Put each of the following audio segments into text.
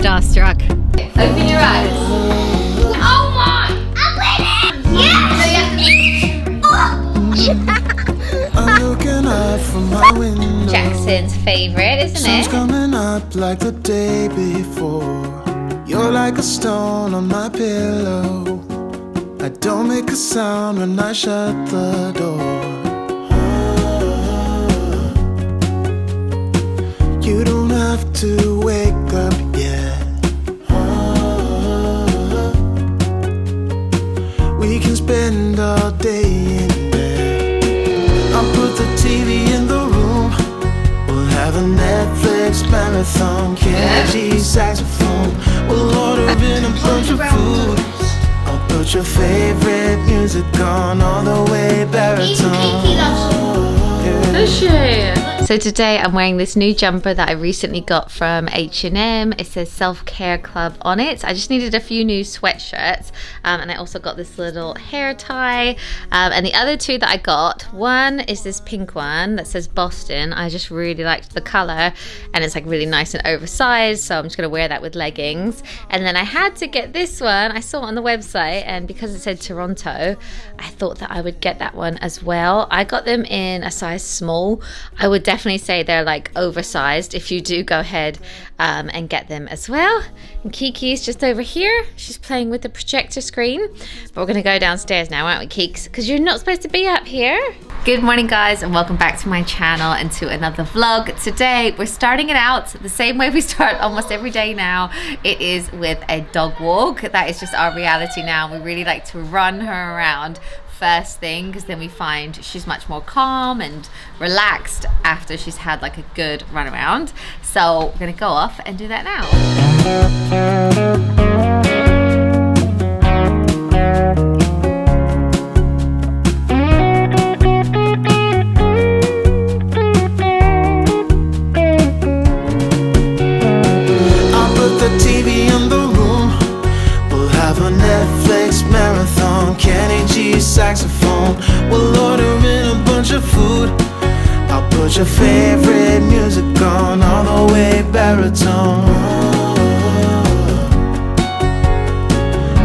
Starstruck. Open your eyes. Oh my! I'm winning! Yes! I'm looking up from my window. Jackson's favorite, isn't Sun's it? coming up like the day before. You're like a stone on my pillow. I don't make a sound when I shut the door. You don't have to wake up yet. We can spend all day in bed. I'll put the TV in the room. We'll have a Netflix marathon. Kenji saxophone. We'll order in a bunch of food. I'll put your favorite music on all the way baritone. So today I'm wearing this new jumper that I recently got from H&M. It says Self-Care Club on it. I just needed a few new sweatshirts, and I also got this little hair tie. And the other two that I got, one is this pink one that says Boston. I just really liked the color, and it's like really nice and oversized, so I'm just gonna wear that with leggings. And then I had to get this one. I saw it on the website, and because it said Toronto, I thought that I would get that one as well. I got them in a size small. I would definitely say they're like oversized if you do go ahead and get them as well. And Kiki's just over here. She's playing with the projector screen. But we're gonna go downstairs now, aren't we, Kikes? Because you're not supposed to be up here. Good morning, guys, and welcome back to my channel and to another vlog. Today we're starting it out the same way we start almost every day now. It is with a dog walk. That is just our reality now. We really like to run her around first thing, because then we find she's much more calm and relaxed after she's had like a good run around. So we're gonna go off and do that now. I'll put the TV in the room. We'll have a Netflix marathon. Kenny G saxophone. We'll order in a bunch of food. I'll put your favorite music on all the way baritone.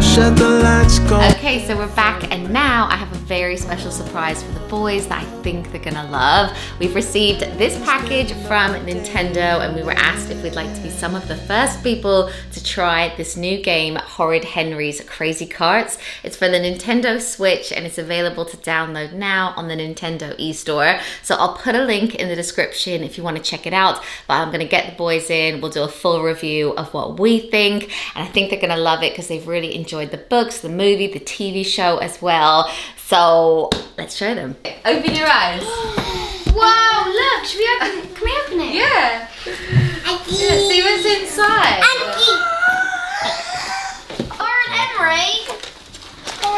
Shut the lights, go. Okay, so we're back, and now I have a very special surprise for the boys that I think they're gonna love. We've received this package from Nintendo, and we were asked if we'd like to be some of the first people to try this new game, Horrid Henry's Crazy Carts. It's for the Nintendo Switch, and it's available to download now on the Nintendo eStore. So I'll put a link in the description if you want to check it out. But I'm gonna get the boys in, we'll do a full review of what we think, and I think they're gonna love it because they've really enjoyed the books, the movie, the TV show as well. So let's show them. Open your eyes. Wow, look, should we open it? Can we open it? Yeah. See what's inside. Horrid Henry.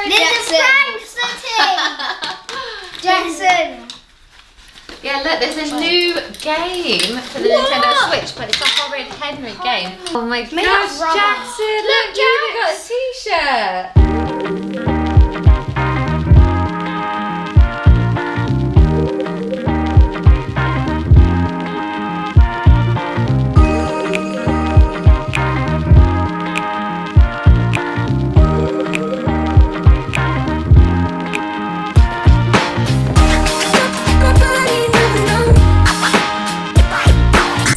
There's a Frank Jackson. Yeah, look, there's a new game for the Nintendo Switch, but it's a Horrid Henry game. Oh my gosh, Jackson! Look, you even got a t-shirt.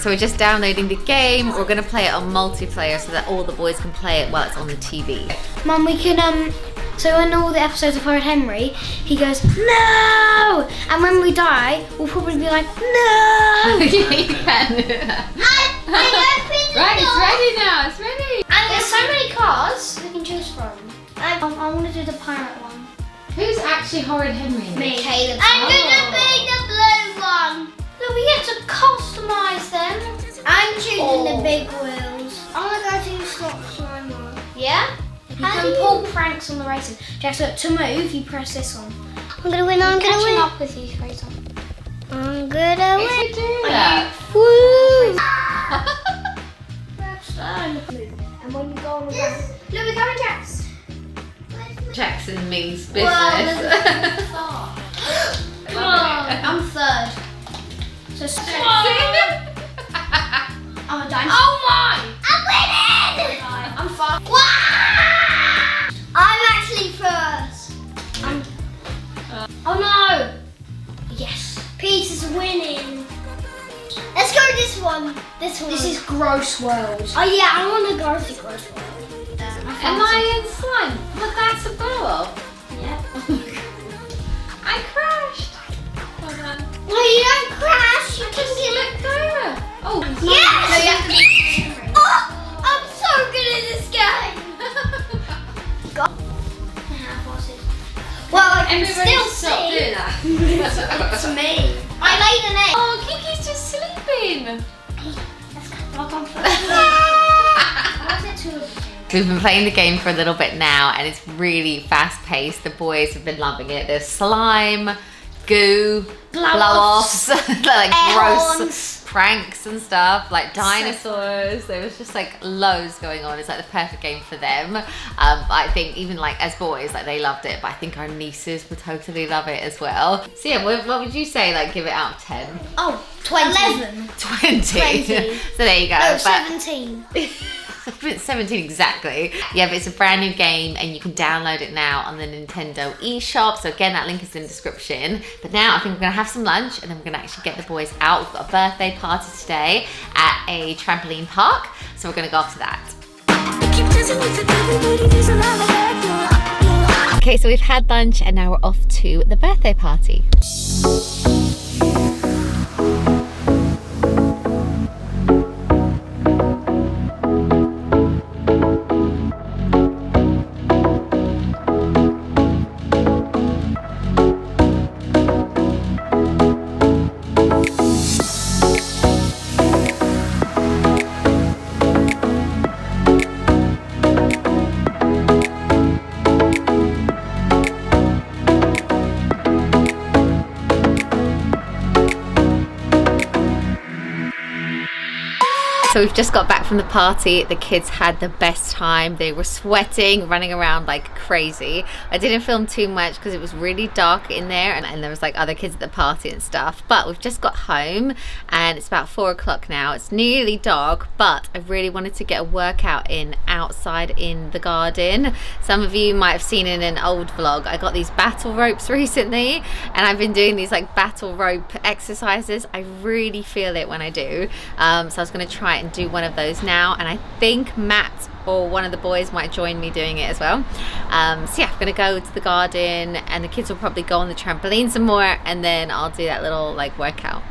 So we're just downloading the game. We're gonna play it on multiplayer so that all the boys can play it while it's on the TV. Mum, we can so in all the episodes of Horrid Henry, he goes, no! And when we die, we'll probably be like, no! You can. Right, it's ready now, it's ready. And there's so many cars we can choose from. I want to do the pirate one. Who's actually Horrid Henry? Me. Caleb. I'm gonna be the blue one. Look, we get to customise them. I'm choosing the big wheels. I'm gonna go to Stop Timer. Yeah? You can pull pranks on the races. Just look, to move, you press this one. I'm gonna win, I'm gonna win. Up with you, Fraser. I'm gonna win. If you do that. Woo! And when you go on the ground, look, we're going Jax. Jackson means business. Wow, come on, I'm third. So I'm dying. Oh my! I'm winning! I'm actually first. Oh no! Yes, Peter's winning. Let's go this one. This one. This is Gross World. Oh yeah, I want to go to Gross World. Am I in slime? But that's a blow up. Yep. I crashed. Hold on. No, you don't crash. You can get Look there. Oh, yes! no, you have to... Oh, I'm so good at this game. Well, I can still see. doing that. It's me. I laid an egg. Oh, Kiki's just sleeping. Let's go. I'll go first. What's it to? We've been playing the game for a little bit now and it's really fast paced. The boys have been loving it. There's slime, goo, blow-offs, like gross pranks and stuff, like dinosaurs. There was just like loads going on. It's like the perfect game for them. I think even like as boys, like they loved it, but I think our nieces would totally love it as well. So yeah, what would you say, like give it out of 10? Oh, 11. 20. 20. So there you go. No, But 17. 17 exactly. Yeah, but it's a brand new game and you can download it now on the Nintendo eShop. So again, that link is in the description. But now I think we're gonna have some lunch and then we're gonna actually get the boys out. We've got a birthday party today at a trampoline park. So we're gonna go off to that. Okay, so we've had lunch and now we're off to the birthday party. So we've just got back from the party. The kids had the best time. They were sweating, running around like crazy. I didn't film too much because it was really dark in there and there was like other kids at the party and stuff. But we've just got home and it's about 4 o'clock now. It's nearly dark, but I really wanted to get a workout in outside in the garden. Some of you might have seen in an old vlog, I got these battle ropes recently and I've been doing these like battle rope exercises. I really feel it when I do. So I was gonna try it and do one of those now, and I think Matt or one of the boys might join me doing it as well. So yeah, I'm gonna go to the garden and the kids will probably go on the trampoline some more and then I'll do that little like workout.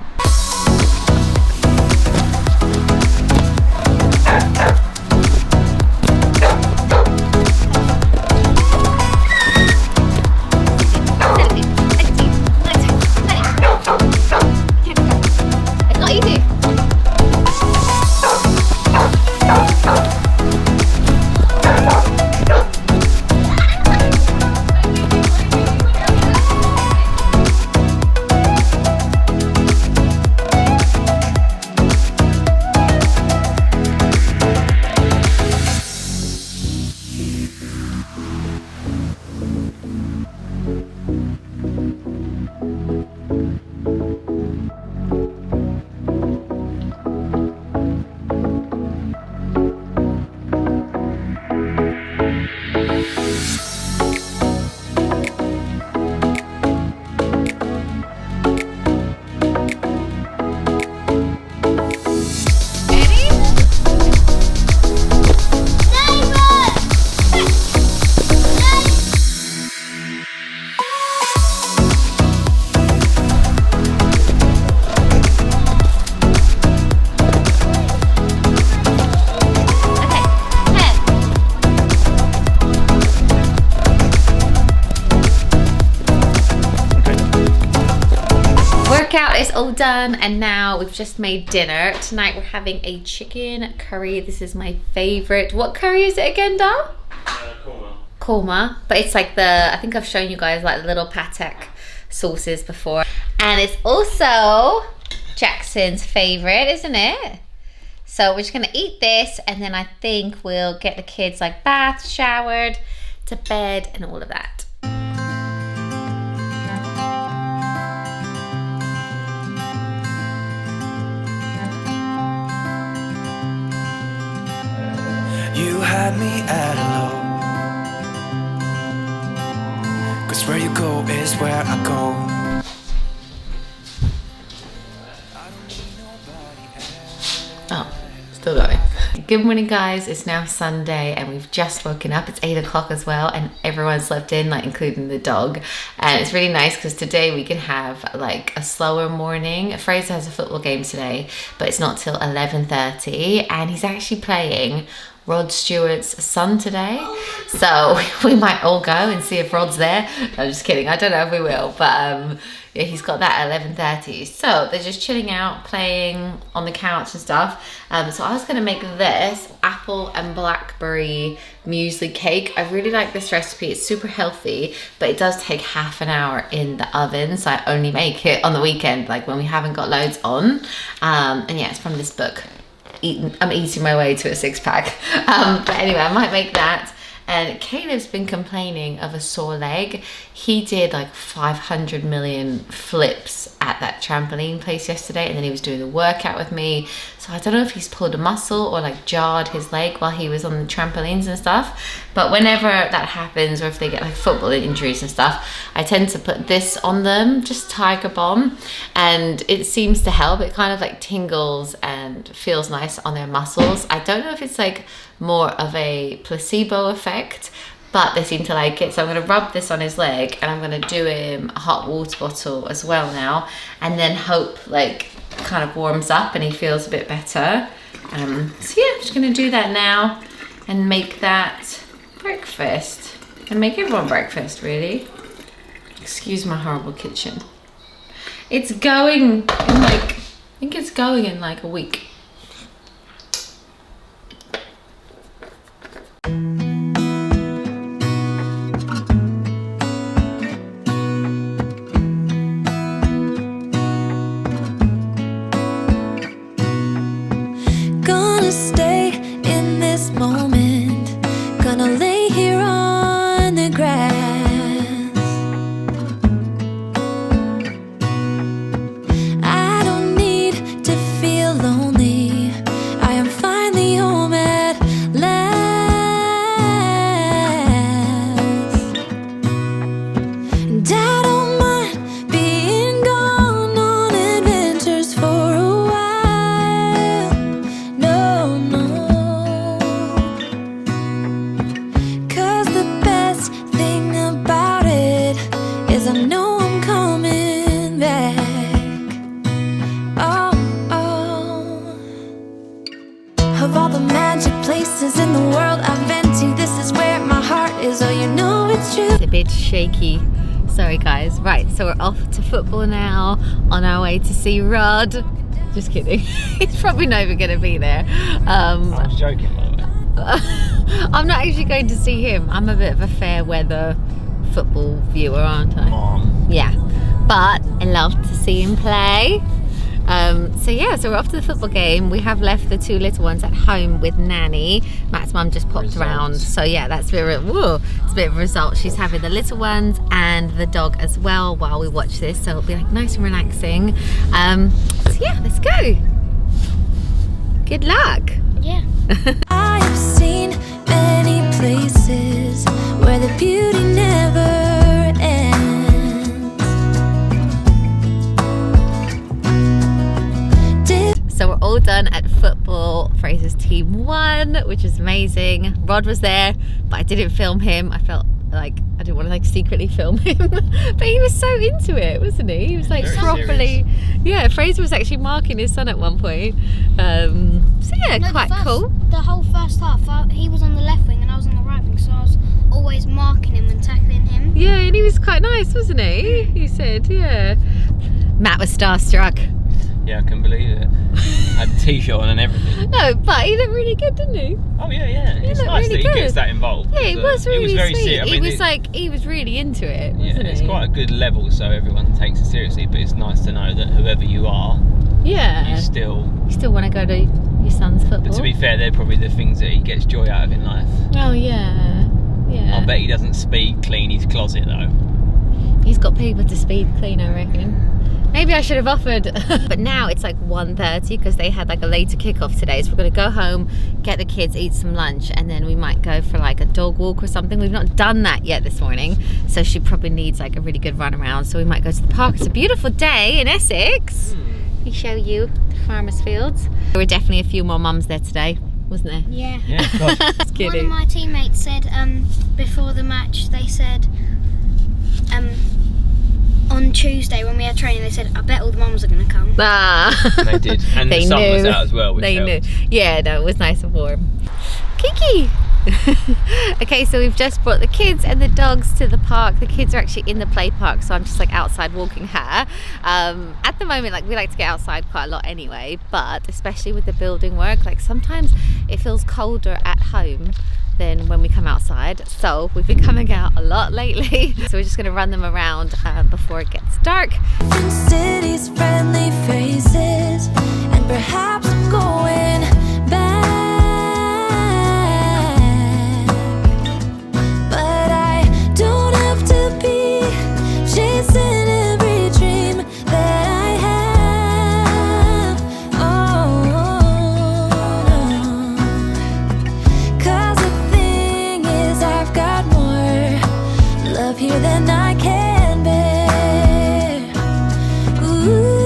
It's not easy. Workout is all done and now we've just made dinner. Tonight we're having a chicken curry. This is my favorite. What curry is it again, Dal? Korma, but it's like the, I think I've shown you guys like the little patek sauces before. And it's also Jackson's favorite, isn't it? So we're just gonna eat this and then I think we'll get the kids like bathed, showered, to bed and all of that. You had me at hello. 'Cause where you go is where I go. Oh, still going. Good morning, guys. It's now Sunday and we've just woken up. It's 8 o'clock as well, and everyone slept in, like including the dog. And it's really nice because today we can have like a slower morning. Fraser has a football game today, but it's not till 11:30, and he's actually playing Rod Stewart's son today, so we might all go and see if Rod's there. No, I'm just kidding, I don't know if we will, but yeah, he's got that at 11:30. So they're just chilling out, playing on the couch and stuff. So I was gonna make this apple and blackberry muesli cake. I really like this recipe. It's super healthy, but it does take half an hour in the oven, so I only make it on the weekend, like when we haven't got loads on. And yeah, it's from this book. I'm eating my way to a six-pack. But anyway, I might make that. And Caleb's been complaining of a sore leg. He did like 500 million flips at that trampoline place yesterday, and then he was doing the workout with me. So I don't know if he's pulled a muscle or like jarred his leg while he was on the trampolines and stuff. But whenever that happens, or if they get like football injuries and stuff, I tend to put this on them, just Tiger Balm, and it seems to help. It kind of like tingles and feels nice on their muscles. I don't know if it's like more of a placebo effect, but they seem to like it. So I'm going to rub this on his leg, and I'm going to do him a hot water bottle as well now, and then hope like kind of warms up and he feels a bit better. So yeah, I'm just going to do that now and make that breakfast, and make everyone breakfast really. Excuse my horrible kitchen. It's going in like, I think it's going in like a week. Gonna stay in this moment, gonna lay here on the grass. I don't need to feel lonely, I am finally home at last. And I don't mind being gone on adventures for a while. No, no, 'cause the best thing about it is I know I'm coming back. Oh, oh. Of all the magic places in the world I've been to, this is where my heart is. Oh, you know it's true. It's a bit shaky. Sorry guys. Right, so we're off to football now, on our way to see Rod. Just kidding. He's probably not even going to be there. I was joking, by the way. I'm not actually going to see him. I'm a bit of a fair weather football viewer, aren't I? Mom. Yeah, but I love to see him play. So yeah, so we're off to the football game. We have left the two little ones at home with Nanny. Matt's mum just popped around. So yeah, that's a bit of, whoa, it's a bit of a result. She's having the little ones and the dog as well while we watch this. So it'll be like nice and relaxing. So yeah, let's go. Good luck. Yeah. I have seen many places where the beauty never ends. So we're all done at football. Fraser's team won, which is amazing. Rod was there, but I didn't film him. I felt like I didn't want to like secretly film him, but he was so into it, wasn't he? He was like Very properly serious. Yeah, Fraser was actually marking his son at one point. So yeah, No, quite cool. The whole first half, he was on the left wing and I was on the right wing, so I was always marking him and tackling him. Yeah, and he was quite nice, wasn't he? He said, yeah. Matt was starstruck. Yeah, I can believe it. Had a t-shirt on and everything. No, but he looked really good, didn't he? Oh yeah, yeah. It's looked nice really that he good. gets that involved. Yeah, it was really very sweet. serious. I mean, he was like, he was really into it, yeah, wasn't it's he? quite a good level, so everyone takes it seriously. But it's nice to know that whoever you are, Yeah. you still want to go to your son's football? But to be fair, they're probably the things that he gets joy out of in life. Oh yeah, yeah. I bet he doesn't speed clean his closet though. He's got people to speed clean, I reckon. Maybe I should have offered. But now it's like 1:30 because they had like a later kickoff today. So we're gonna go home, get the kids, eat some lunch, and then we might go for like a dog walk or something. We've not done that yet this morning, so she probably needs like a really good run around. So we might go to the park. It's a beautiful day in Essex. Let me show you the farmers' fields. There were definitely a few more mums there today, wasn't there? Yeah. Just One kidding. of my teammates said before the match, they said on Tuesday when we had training, they said, I bet all the mums are going to come. Ah. They did, and They the sun was knew. out as well, which They helped. knew. Yeah, no, it was nice and warm. Kiki! Okay, so we've just brought the kids and the dogs to the park. The kids are actually in the play park, so I'm just like outside walking her. At the moment, like we like to get outside quite a lot anyway, but especially with the building work, like sometimes it feels colder at home than when we come outside. So we've been coming out a lot lately. So we're just gonna run them around before it gets dark. Different cities, friendly faces, and perhaps I'm going back. But I don't have to be chasing every dream that I have. Oh, no. 'Cause the thing is, I've got more love here than I can bear. Ooh.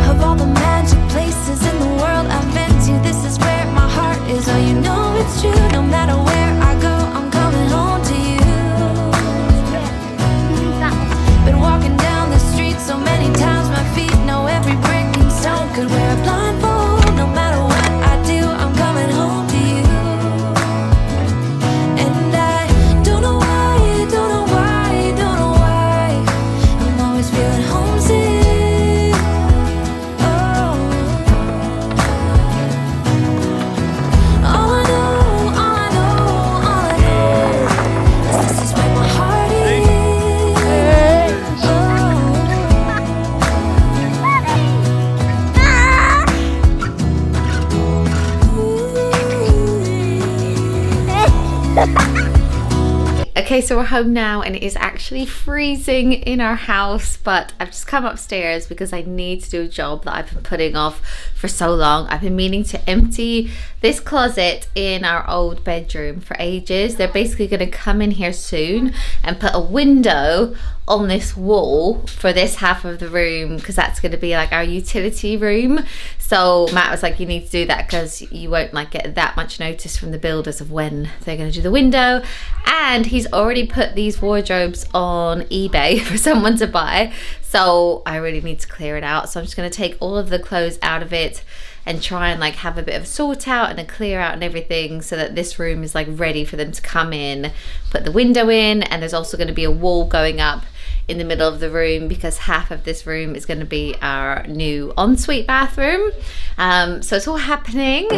Of all the magic places in the world I've been to, this is where my heart is. Oh, you know it's true. No matter where I go, I'm coming home to you. Been walking down the street so many times, my feet know every brick and stone. Could wear a blindfold. No matter what I do, I'm coming home to you. And I don't know why, don't know why, don't know why, I'm always feeling homesick. Oh, all I know, all I know, all I know is this is where my heart is. Okay, so we're home now and it is actually freezing in our house, but I've just come upstairs because I need to do a job that I've been putting off for so long. I've been meaning to empty this closet in our old bedroom for ages. They're basically going to come in here soon and put a window on this wall for this half of the room because that's going to be like our utility room. So Matt was like, you need to do that because you won't like get that much notice from the builders of when they're going to do the window. And he's already put these wardrobes on eBay for someone to buy, so I really need to clear it out. So I'm just going to take all of the clothes out of it and try and like have a bit of a sort out and a clear out and everything, so that this room is like ready for them to come in, put the window in. And there's also going to be a wall going up in the middle of the room because half of this room is going to be our new ensuite bathroom. So it's all happening.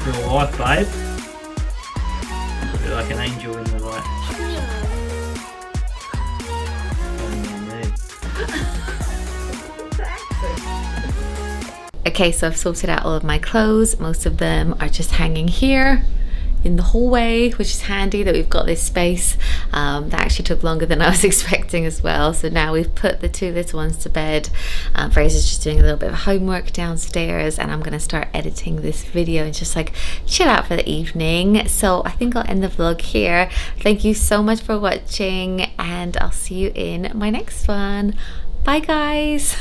Your wife, babe. You're like an angel in the light. Okay, so I've sorted out all of my clothes. Most of them are just hanging here in the hallway, which is handy that we've got this space. That actually took longer than I was expecting as well. So now we've put the two little ones to bed. Fraser's just doing a little bit of homework downstairs, and I'm gonna start editing this video and just like chill out for the evening. So I think I'll end the vlog here. Thank you so much for watching, and I'll see you in my next one. Bye guys.